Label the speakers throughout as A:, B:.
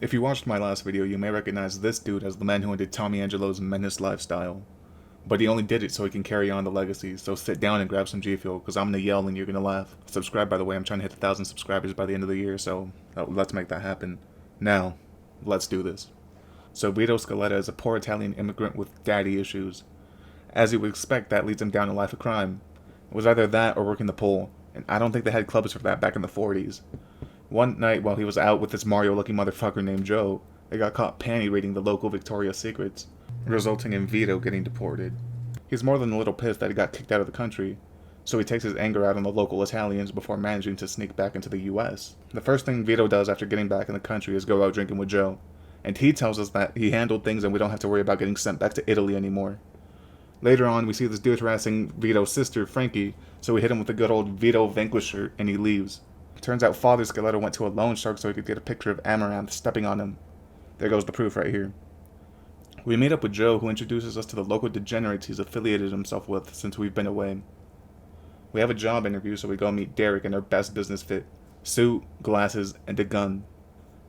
A: If you watched my last video, you may recognize this dude as the man who ended Tommy Angelo's menace lifestyle. But he only did it so he can carry on the legacy, so sit down and grab some G Fuel, because I'm gonna yell and you're gonna laugh. Subscribe, by the way, I'm trying to hit 1,000 subscribers by the end of the year, so let's make that happen. Now, let's do this. So Vito Scaletta is a poor Italian immigrant with daddy issues. As you would expect, that leads him down a life of crime. It was either that or working the pole, and I don't think they had clubs for that back in the 40s. One night, while he was out with this Mario-looking motherfucker named Joe, they got caught panty raiding the local Victoria's Secrets, resulting in Vito getting deported. He's more than a little pissed that he got kicked out of the country, so he takes his anger out on the local Italians before managing to sneak back into the US. The first thing Vito does after getting back in the country is go out drinking with Joe, and he tells us that he handled things and we don't have to worry about getting sent back to Italy anymore. Later on, we see this dude harassing Vito's sister, Frankie, so we hit him with the good old Vito Vanquisher, and he leaves. Turns out Father Scaletta went to a loan shark so he could get a picture of Amaranth stepping on him. There goes the proof right here. We meet up with Joe, who introduces us to the local degenerates he's affiliated himself with since we've been away. We have a job interview, so we go meet Derek in our best business fit. Suit, glasses, and a gun.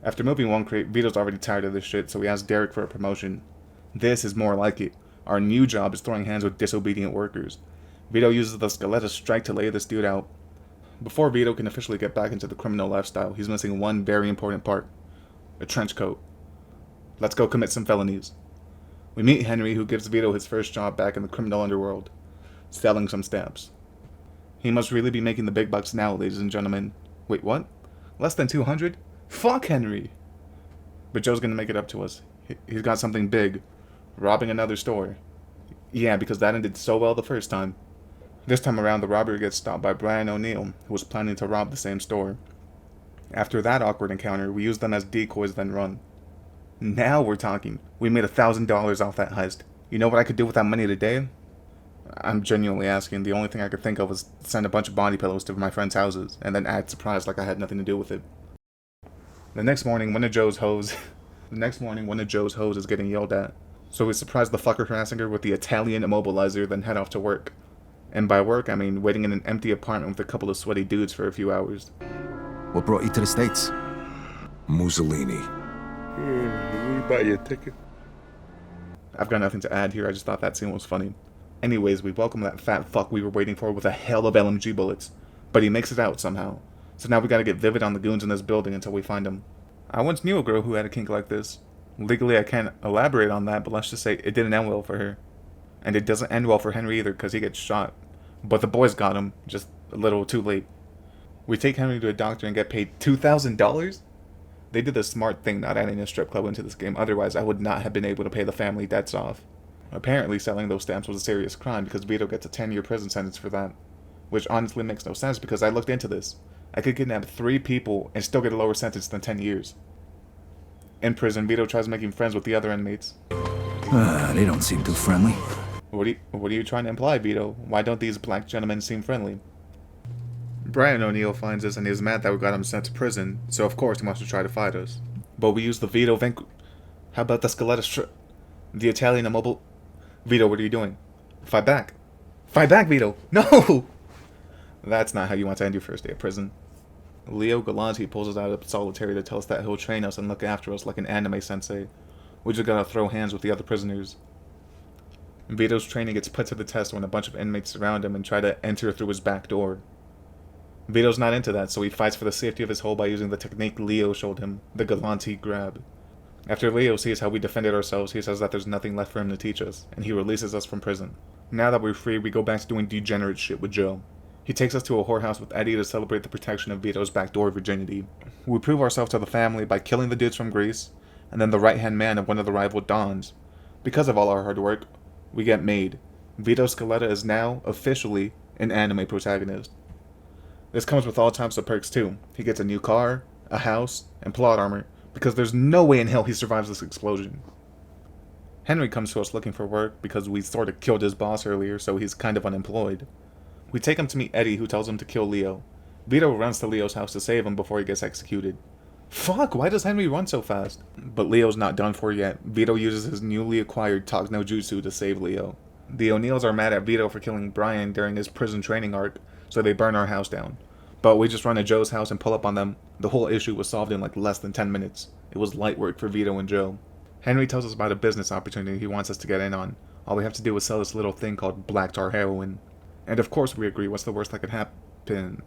A: After moving one crate, Vito's already tired of this shit, so we ask Derek for a promotion. This is more like it. Our new job is throwing hands with disobedient workers. Vito uses the Scaletta strike to lay this dude out. Before Vito can officially get back into the criminal lifestyle, he's missing one very important part. A trench coat. Let's go commit some felonies. We meet Henry, who gives Vito his first job back in the criminal underworld. Selling some stamps. He must really be making the big bucks now, ladies and gentlemen. Wait, what? Less than 200? Fuck Henry! But Joe's gonna make it up to us. He's got something big. Robbing another store. Yeah, because that ended so well the first time. This time around, the robbery gets stopped by Brian O'Neill, who was planning to rob the same store. After that awkward encounter, we use them as decoys, then run. Now we're talking. We made $1,000 off that heist. You know what I could do with that money today? I'm genuinely asking. The only thing I could think of was send a bunch of body pillows to my friends' houses, and then act surprised like I had nothing to do with it. The next morning, one of Joe's hoes is getting yelled at. So we surprise the fucker harassing her with the Italian immobilizer, then head off to work. And by work, I mean waiting in an empty apartment with a couple of sweaty dudes for a few hours.
B: What brought you to the States? Mussolini.
A: We buy you a ticket. I've got nothing to add here, I just thought that scene was funny. Anyways, we welcome that fat fuck we were waiting for with a hell of LMG bullets. But he makes it out somehow. So now we gotta get vivid on the goons in this building until we find him. I once knew a girl who had a kink like this. Legally I can't elaborate on that, but let's just say it didn't end well for her. And it doesn't end well for Henry either, because he gets shot. But the boys got him, just a little too late. We take Henry to a doctor and get paid $2,000? They did the smart thing not adding a strip club into this game, otherwise I would not have been able to pay the family debts off. Apparently selling those stamps was a serious crime because Vito gets a 10-year prison sentence for that. Which honestly makes no sense because I looked into this. I could kidnap 3 people and still get a lower sentence than 10 years. In prison, Vito tries making friends with the other inmates.
B: They don't seem too friendly.
A: What are you trying to imply, Vito? Why don't these black gentlemen seem friendly? Brian O'Neill finds us and is mad that we got him sent to prison, so of course he wants to try to fight us. But we use the Vito How about the Scaletta the Italian immobile... Vito, what are you doing? Fight back. Fight back, Vito! No! That's not how you want to end your first day of prison. Leo Galante pulls us out of solitary to tell us that he'll train us and look after us like an anime sensei. We just gotta throw hands with the other prisoners. Vito's training gets put to the test when a bunch of inmates surround him and try to enter through his back door. Vito's not into that, so he fights for the safety of his hole by using the technique Leo showed him, the Galante grab. After Leo sees how we defended ourselves, he says that there's nothing left for him to teach us, and he releases us from prison. Now that we're free, we go back to doing degenerate shit with Joe. He takes us to a whorehouse with Eddie to celebrate the protection of Vito's backdoor virginity. We prove ourselves to the family by killing the dudes from Greece, and then the right-hand man of one of the rival Dons. Because of all our hard work, we get made. Vito Scaletta is now, officially, an anime protagonist. This comes with all types of perks too. He gets a new car, a house, and plot armor, because there's no way in hell he survives this explosion. Henry comes to us looking for work because we sort of killed his boss earlier, so he's kind of unemployed. We take him to meet Eddie, who tells him to kill Leo. Vito runs to Leo's house to save him before he gets executed. Fuck, why does Henry run so fast? But Leo's not done for yet. Vito uses his newly acquired Talk No Jutsu to save Leo. The O'Neills are mad at Vito for killing Brian during his prison training arc, so they burn our house down. But we just run to Joe's house and pull up on them. The whole issue was solved in like less than 10 minutes. It was light work for Vito and Joe. Henry tells us about a business opportunity he wants us to get in on. All we have to do is sell this little thing called black tar heroin. And of course we agree, what's the worst that could happen?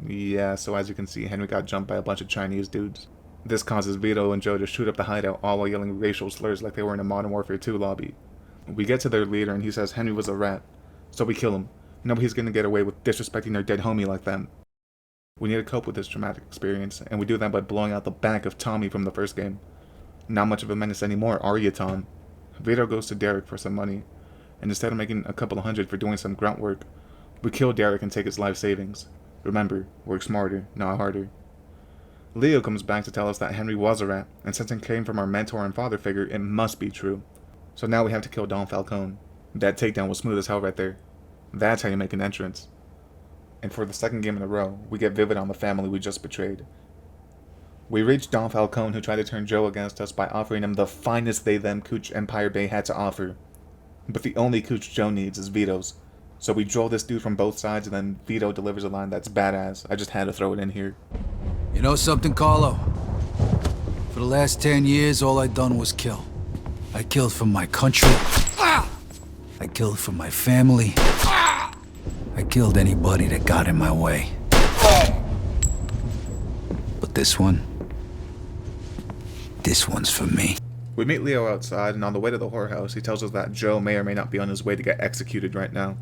A: Yeah, so as you can see, Henry got jumped by a bunch of Chinese dudes. This causes Vito and Joe to shoot up the hideout, all while yelling racial slurs like they were in a Modern Warfare 2 lobby. We get to their leader and he says Henry was a rat. So we kill him. Nobody's gonna get away with disrespecting their dead homie like that. We need to cope with this traumatic experience, and we do that by blowing out the back of Tommy from the first game. Not much of a menace anymore, are you, Tom? Vito goes to Derek for some money, and instead of making a couple of hundred for doing some grunt work, we kill Derek and take his life savings. Remember, work smarter, not harder. Leo comes back to tell us that Henry was a rat, and since it came from our mentor and father figure, it must be true. So now we have to kill Don Falcone. That takedown was smooth as hell right there. That's how you make an entrance. And for the second game in a row, we get vivid on the family we just betrayed. We reach Don Falcone, who tried to turn Joe against us by offering him the finest they-them cooch Empire Bay had to offer. But the only cooch Joe needs is Vito's. So we droll this dude from both sides, and then Vito delivers a line that's badass. I just had to throw it in here.
C: You know something, Carlo? For the last 10 years, all I done was kill. I killed for my country. I killed for my family. I killed anybody that got in my way. But this one's for me.
A: We meet Leo outside, and on the way to the whorehouse, he tells us that Joe may or may not be on his way to get executed right now.